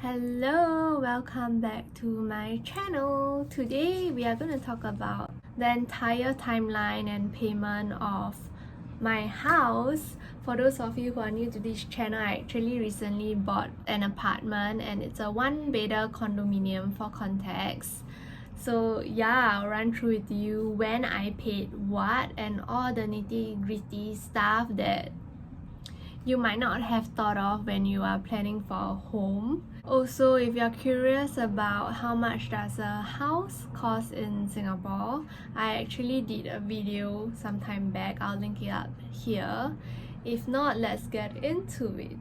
Hello, welcome back to my channel. Today we are going to talk about the entire timeline and payment of my house. For those of you who are new to this channel, I actually recently bought an apartment and it's a one-bedder condominium for context. So yeah, I'll run through with you when I paid what and all the nitty-gritty stuff that you might not have thought of when you are planning for a home. Also, if you're curious about how much does a house cost in Singapore, I actually did a video some time back. I'll link it up here. If not, let's get into it.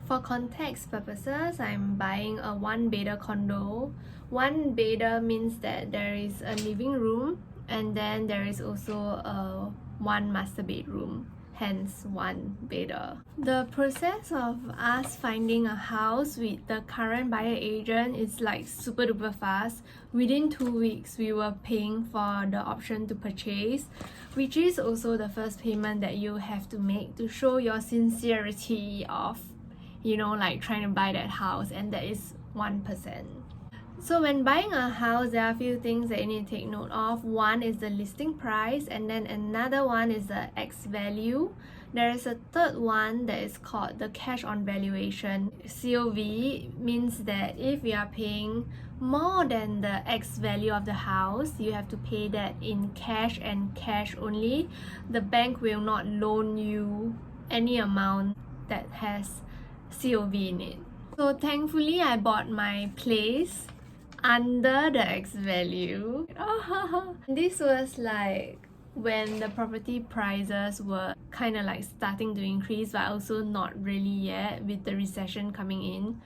For context purposes, I'm buying a one-bedder condo. One-bedder means that there is a living room and then there is also a one master bedroom, hence one bedder. The process of us finding a house with the current buyer agent is like super duper fast. Within 2 weeks, we were paying for the option to purchase, which is also the first payment that you have to make to show your sincerity of, like trying to buy that house, and that is 1%. So when buying a house, there are a few things that you need to take note of. One is the listing price, and then another one is the X value. There is a third one that is called the cash on valuation. COV means that if you are paying more than the X value of the house, you have to pay that in cash and cash only. The bank will not loan you any amount that has COV in it. So thankfully, I bought my place under the X value. This was like when the property prices were kind of like starting to increase, but also not really yet with the recession coming in.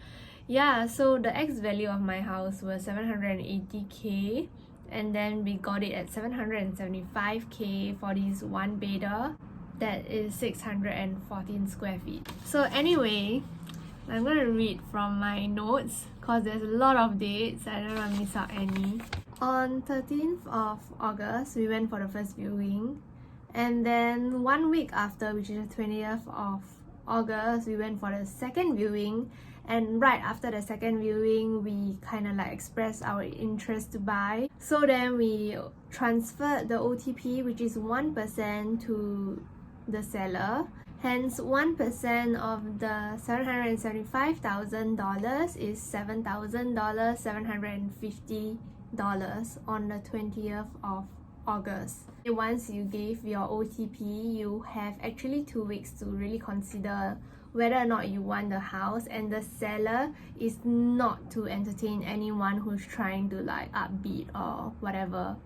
Yeah, so the X value of my house was 780k, and then we got it at 775k for this one bedder that is 614 square feet. So anyway, I'm gonna read from my notes because there's a lot of dates. I don't want to miss out any. On 13th of August, we went for the first viewing. And then 1 week after, which is the 20th of August, we went for the second viewing. And right after the second viewing, we kind of like expressed our interest to buy. So then we transferred the OTP, which is 1%, to the seller. Hence, 1% of the $775,000 is $7,000, $750 on the 20th of August. Once you give your OTP, you have actually 2 weeks to really consider whether or not you want the house, and the seller is not to entertain anyone who's trying to like upbeat or whatever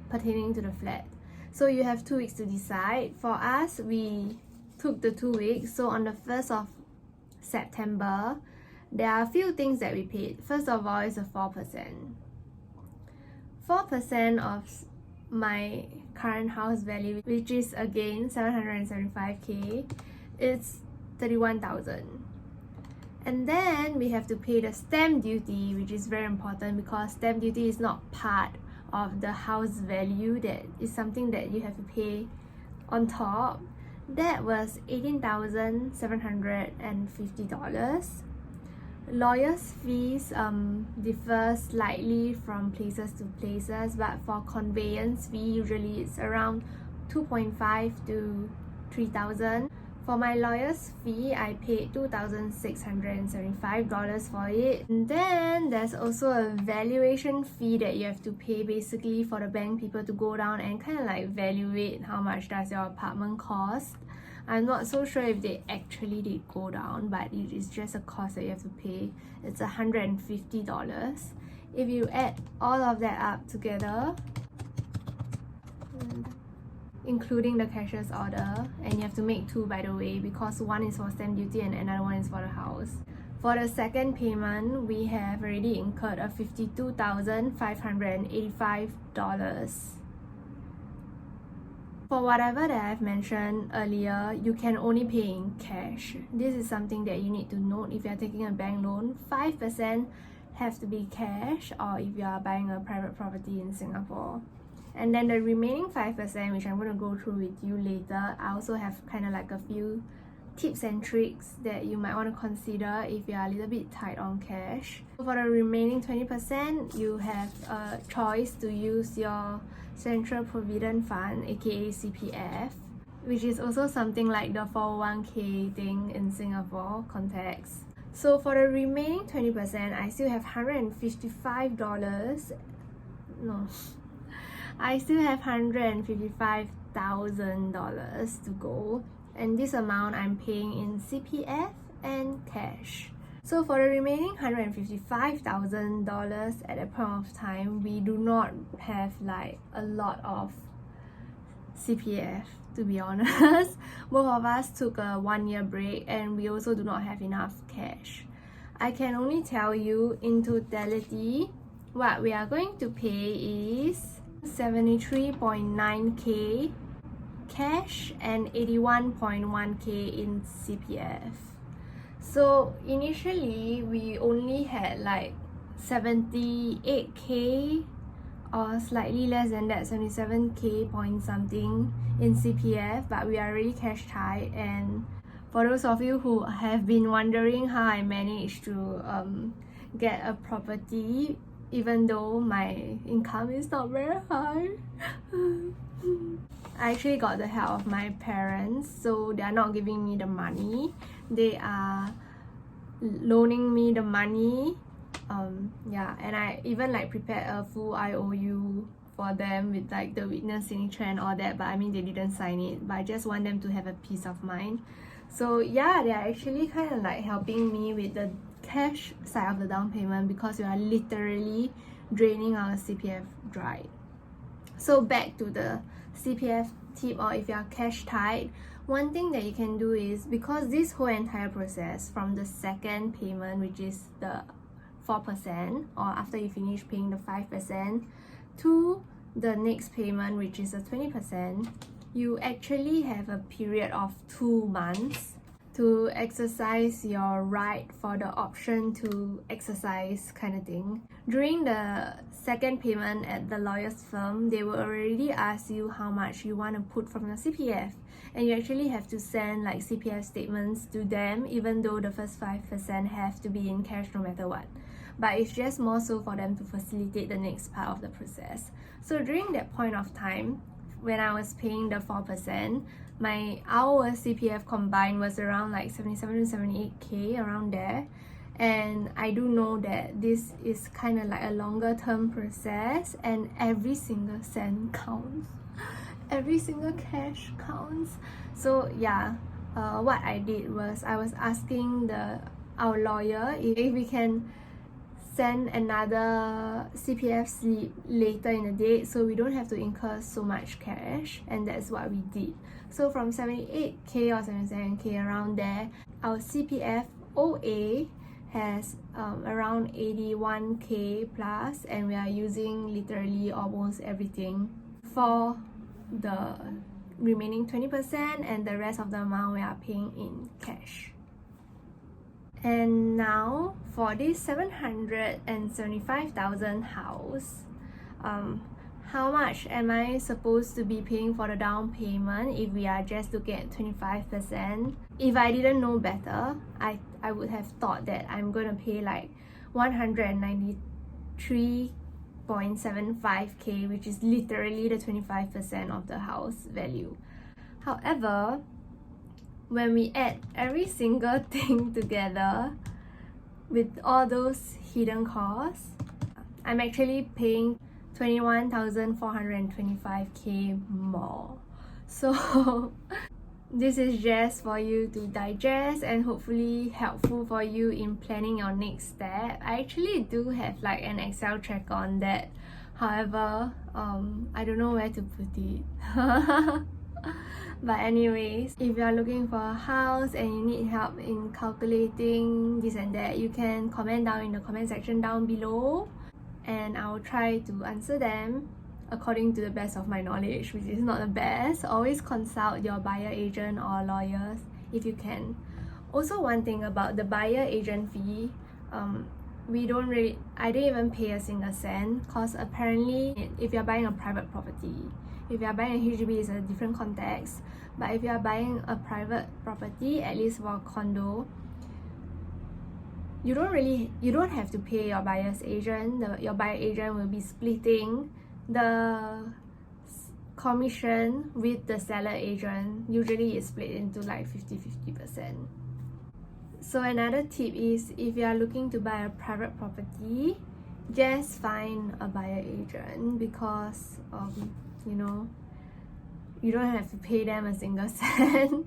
pertaining to the flat. So you have 2 weeks to decide. For us, we took the 2 weeks. So on the 1st of September, there are a few things that we paid. First of all is a 4%. 4% of my current house value, which is again 775k, it's 31,000. And then we have to pay the stamp duty, which is very important because stamp duty is not part of the house value. That is something that you have to pay on top. That was $18,750. Lawyers' fees differ slightly from places to places, but for conveyance fee, usually it's around 2.5 to 3,000. For my lawyer's fee, I paid $2,675 for it. And then there's also a valuation fee that you have to pay, basically for the bank people to go down and kind of like evaluate how much does your apartment cost. I'm not so sure if they actually did go down, but it is just a cost that you have to pay. It's $150. If you add all of that up together, including the cashier's order, and you have to make 2, by the way, because one is for stamp duty and another one is for the house. For the second payment, we have already incurred a $52,585. For whatever that I've mentioned earlier, you can only pay in cash. This is something that you need to note if you're taking a bank loan. 5% have to be cash, or if you are buying a private property in Singapore. And then the remaining 5%, which I'm going to go through with you later, I also have kind of like a few tips and tricks that you might want to consider if you are a little bit tight on cash. For the remaining 20%, you have a choice to use your Central Provident Fund, aka CPF, which is also something like the 401k thing in Singapore context. So for the remaining 20%, I still have $155. No, I still have $155,000 to go, and this amount I'm paying in CPF and cash. So for the remaining $155,000 at that point of time, we do not have like a lot of CPF, to be honest. Both of us took a 1-year break and we also do not have enough cash. I can only tell you in totality what we are going to pay is 73.9k cash and 81.1k in CPF. So initially we only had like 78k or slightly less than that, 77k point something in CPF, but we are really cash tight. And for those of you who have been wondering how I managed to get a property even though my income is not very high, I actually got the help of my parents. So they are not giving me the money, they are loaning me the money. Yeah, and I even like prepared a full IOU for them with like the witness signature and all that, but I mean they didn't sign it, but I just want them to have a peace of mind. So yeah, they are actually kind of like helping me with the cash side of the down payment because we are literally draining our CPF dry. So back to the CPF tip, or if you are cash tight, one thing that you can do is, because this whole entire process from the second payment, which is the 4%, or after you finish paying the 5%, to the next payment, which is the 20%, you actually have a period of 2 months to exercise your right for the option to exercise kind of thing. During the second payment at the lawyer's firm, they will already ask you how much you want to put from your CPF, and you actually have to send like CPF statements to them, even though the first 5% have to be in cash no matter what. But it's just more so for them to facilitate the next part of the process. So during that point of time, when I was paying the 4%, our CPF combined was around like 77 to 78k, around there. And I do know that this is kind of like a longer term process, and every single cent counts. Every single cash counts. So yeah, what I did was I was asking our lawyer if we can send another CPF slip later in the date so we don't have to incur so much cash, and that's what we did. So from 78k or 77k, around there, our CPF OA has around 81k plus, and we are using literally almost everything for the remaining 20%, and the rest of the amount we are paying in cash. And now for this 775,000 house, how much am I supposed to be paying for the down payment if we are just looking at 25%? If I didn't know better, I would have thought that I'm going to pay like 193.75k, which is literally the 25% of the house value. However, when we add every single thing together with all those hidden costs, I'm actually paying 21,425k more. So this is just for you to digest and hopefully helpful for you in planning your next step. I actually do have like an Excel tracker on that. However, I don't know where to put it. But anyways, if you are looking for a house and you need help in calculating this and that, you can comment down in the comment section down below, and I'll try to answer them according to the best of my knowledge, which is not the best. Always consult your buyer agent or lawyers if you can. Also, one thing about the buyer agent fee, I didn't even pay a single cent, because apparently if you're buying a private property, If you are buying a HDB, it's a different context. But if you are buying a private property, at least for a condo, you don't have to pay your buyer's agent. Your buyer agent will be splitting the commission with the seller agent. Usually it's split into like 50-50%. So another tip is, if you are looking to buy a private property, just find a buyer agent, because you know, you don't have to pay them a single cent.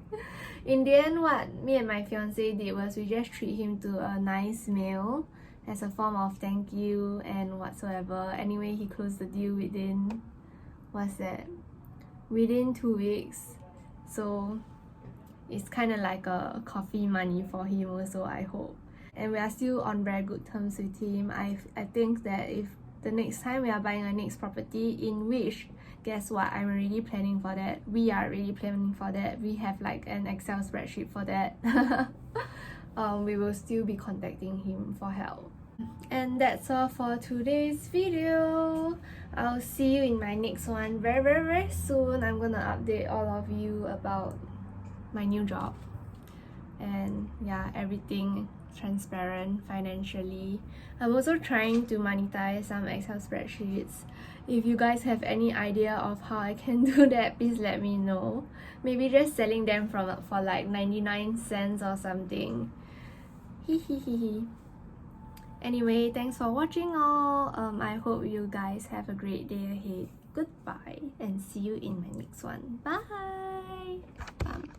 In the end, what me and my fiance did was we just treat him to a nice meal as a form of thank you and whatsoever. Anyway, he closed the deal within, within 2 weeks. So it's kind of like a coffee money for him also, I hope. And we are still on very good terms with him. I think that if the next time we are buying a next property, in which, guess what, I'm already planning for that. We are already planning for that. We have like an Excel spreadsheet for that. We will still be contacting him for help. And that's all for today's video. I'll see you in my next one very soon. I'm gonna update all of you about my new job, and yeah, everything transparent financially. I'm also trying to monetize some Excel spreadsheets. If you guys have any idea of how I can do that, please let me know. Maybe just selling them for like 99 cents or something. Anyway, thanks for watching all. I hope you guys have a great day ahead. Goodbye and see you in my next one. Bye.